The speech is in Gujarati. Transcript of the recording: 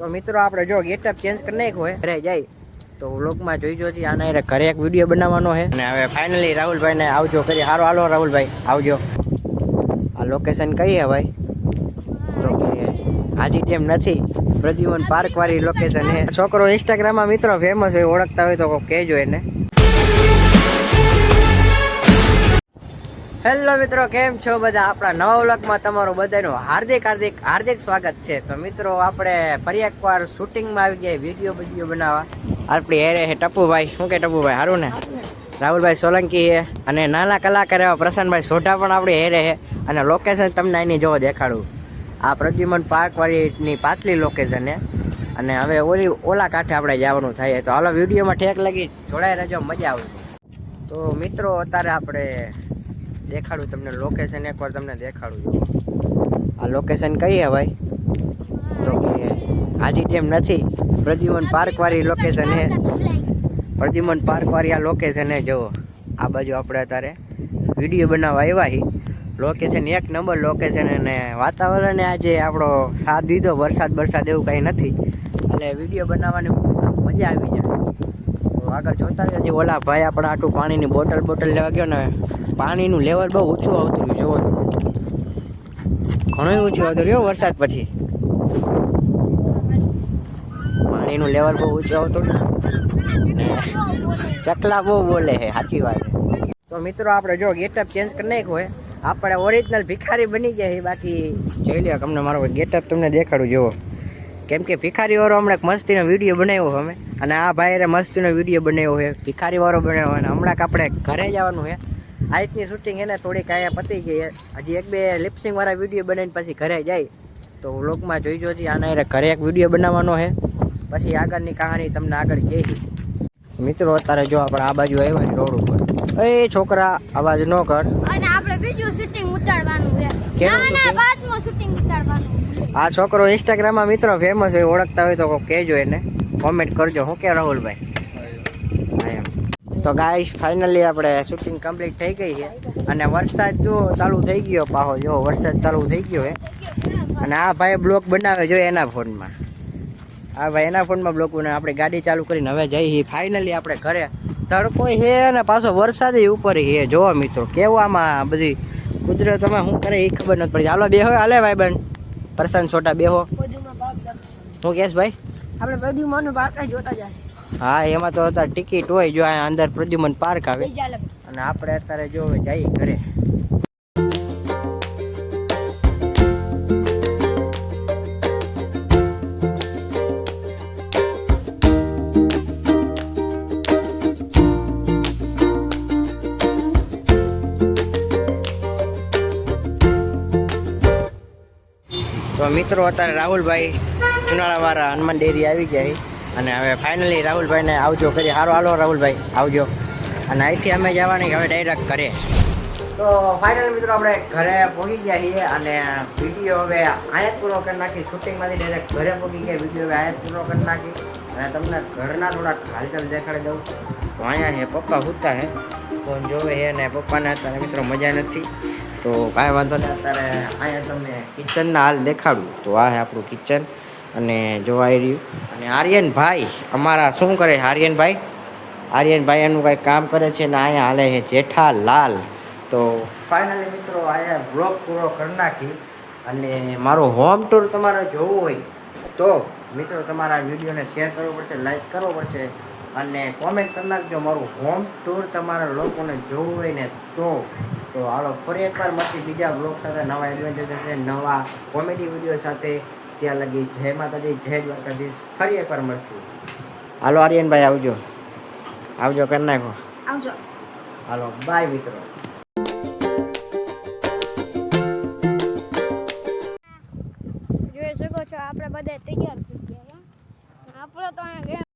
તો મિત્રો આપણે જો ગેટઅપ ચેન્જ કરી નાખ્યો હોય ઘરે જાય તો વ્લોગમાં જોઈજો છે. આના ઘરે એક વિડીયો બનાવવાનો છે અને હવે ફાઇનલી રાહુલભાઈને આવજો કરી. હારો હાલો રાહુલભાઈ આવજો. આ લોકેશન કઈ હે ભાઈ? તો હાજી ટેમ નથી, પ્રદ્યુમન પાર્ક વાળી લોકેશન છે. છોકરો ઇન્સ્ટાગ્રામમાં મિત્રો ફેમસ હોય, ઓળખતા હોય તો કહેજો એને. હેલો મિત્રો, કેમ છો બધા? આપણા નવા વ્લોગમાં તમારું બધાનું હાર્દિક હાર્દિક હાર્દિક સ્વાગત છે. તો મિત્રો આપણે ફરી એકવાર શૂટિંગમાં આવી ગયા, વિડીયો બનાવવા. આપણી હેરે છે ટપુભાઈ. શું કે ટપુભાઈ સારું ને? રાહુલભાઈ સોલંકી છે અને નાના કલાકાર એવા પ્રશાંતભાઈ સોઢા પણ આપણી હેરે છે. અને લોકેશન તમને એની જોવો દેખાડું. આ પ્રદ્યુમન પાર્ક વાળીની પાછલી લોકેશન છે અને હવે ઓલા કાંઠે આપણે જવાનું થાય. તો હાલો વિડીયોમાં ઠેક લાગી જોડાઈ રહેજો, મજા આવશે. તો મિત્રો અત્યારે આપણે દેખાડું તમને લોકેશન, એકવાર તમને દેખાડું. આ લોકેશન કઈ હે ભાઈ? તો હાજી ટેમ નથી, પ્રદ્યુમન પાર્ક વાળી લોકેશન છે. પ્રદ્યુમન પાર્ક વાળી આ લોકેશન છે. જુઓ આ બાજુ આપણે અત્યારે વિડીયો બનાવવા આવ્યા છીએ. લોકેશન એક નંબર લોકેશન અને વાતાવરણ આજે આપણો સાથ દીધો. વરસાદ એવું કંઈ નથી એટલે વિડીયો બનાવવાની મજા આવી જાય. તો આગળ જોતા રહેજો. ઓલા ભાઈ આપણા આટલું પાણીની બોટલ લેવા ગયો ને, પાણીનું લેવલ બહુ ઊંચું આવતું રહ્યું. જોવો તો ઘણું ઊંચું આવતું રહ્યું વરસાદ પછી. પાણીનું લેવલ બહુ ઊંચું આવતું ને ચકલા બહુ બોલે છે, સાચી વાત છે. તો મિત્રો આપણે જો ગેટઅપ ચેન્જ કરી નાખ્યો હોય, આપણે ઓરિજિનલ ભિખારી બની ગયા છે. બાકી જોઈ લો, તમને મારો ગેટઅપ તમને દેખાડું. જુઓ કેમ કે ભિખારીવાળો હમણાં એક મસ્તીનો વિડીયો બનાવ્યો અમે, અને આ ભાઈએ મસ્તીનો વિડીયો બનાવ્યો છે ભિખારીવાળો બનાવ્યો. અને હમણાં આપણે ઘરે જવાનું છે. આજની શૂટિંગ એને થોડીક અહીંયા પતી ગઈ. હજી એક બે લિપસિંગ વાળા વિડીયો બનાવીને પછી ઘરે જાય તો વ્લોગમાં જોઈજો છે. આના ઘરે એક વિડીયો બનાવવાનો છે, પછી આગળની કહાની તમને આગળ કહી. મિત્રો અત્યારે જો આપણે આ બાજુ આવ્યા રોડ ઉપર. એ છોકરા અવાજ ન કર. અને આપણે બીજું શૂટિંગ ઉતારવાનું છે. ના બાદમાં શૂટિંગ ઉતારવાનું. આ છોકરો ઇન્સ્ટાગ્રામમાં મિત્રો ફેમસ હોય, ઓળખતા હોય તો કહેજો એને, કોમેન્ટ કરજો. શું કે રાહુલભાઈ? તો ગાઈસ ફાઇનલી આપણે શૂટિંગ કમ્પ્લીટ થઈ ગઈ છે અને વરસાદ જો ચાલુ થઈ ગયો પાહો. જો વરસાદ ચાલુ થઈ ગયો છે અને આ ભાઈ બ્લોગ બનાવે જો એના ફોનમાં. આ ભાઈ એના ફોનમાં બ્લોગ બનાવે. આપણે ગાડી ચાલુ કરીને હવે જઈએ ફાઇનલી આપણે ઘરે. તડકો છે અને પાછો વરસાદ ઉપર છે. જોવો મિત્રો કેવું આમાં બધી કુદરતમાં શું કરે એ ખબર નથી પડી. હાલો બેહો, હાલે ભાઈ બન પ્રશાંત છોટા બેહો. હું કેસ ભાઈ આપણે પ્રદ્યુમન પાર્ક જોતા જાય. હા એમાં તો અત્યારે ટિકિટ હોય. જો આ અંદર પ્રદ્યુમન પાર્ક આવે અને આપણે અત્યારે જો જઈએ ઘરે. તો મિત્રો અત્યારે રાહુલભાઈ ચુનાળાવાળા હનુમાન ડેરી આવી ગયા અને હવે ફાઇનલી રાહુલભાઈને આવજો કરી. હારો હાલો રાહુલભાઈ આવજો. અને અહીંથી અમે જવાની હવે ડાયરેક્ટ ઘરે. તો ફાઇનલ મિત્રો આપણે ઘરે પહોંચી ગયા છીએ અને વિડીયો હવે અહીંયા જ પૂરો કરી નાખી. શૂટિંગમાંથી ડાયરેક્ટ ઘરે પહોંચી ગયા. વિડીયો હવે અહીંયા જ પૂરો કરી નાખી અને તમને ઘરના થોડાક હાલચાલ દેખાડી દઉં. તો અહીંયા છે પપ્પા સૂતા છે, ફોન જોવે છે અને પપ્પાને અત્યારે મિત્રો મજા નથી. તો કાંઈ વાંધો નહીં. અત્યારે અહીંયા તમને કિચનના હાલ દેખાડું. તો આ છે આપણું કિચન અને જોવાઈ રહ્યું. અને આર્યનભાઈ અમારા શું કરે છે? આર્યનભાઈ એનું કંઈ કામ કરે છે ને અહીંયા હાલે છે જેઠાલાલ. તો ફાઇનલી મિત્રો અહીંયા બ્લોગ પૂરો કરી નાખી. અને મારું હોમ ટૂર તમારે જોવું હોય તો મિત્રો તમારા વિડીયોને શેર કરવો પડશે, લાઈક કરવો પડશે અને કોમેન્ટ કરી નાખજો. મારું હોમ ટૂર તમારા લોકોને જોવું હોય ને તો હાલો ફરી એકવાર મળતી બીજા બ્લોગ સાથે, નવા એડવેન્ચર સાથે, નવા કોમેડી વિડીયો સાથે. ત્યાં લગી જય માતાજી, જય દ્વારકાધીશ. ફરી એકવાર મળશું. હાલો આર્યનભાઈ આવજો કરી નાખો. આવજો. હાલો બાય મિત્રો. જોઈ શકો છો આપણે બધા તૈયાર થઈ ગયા. આપણે તો અહીંયા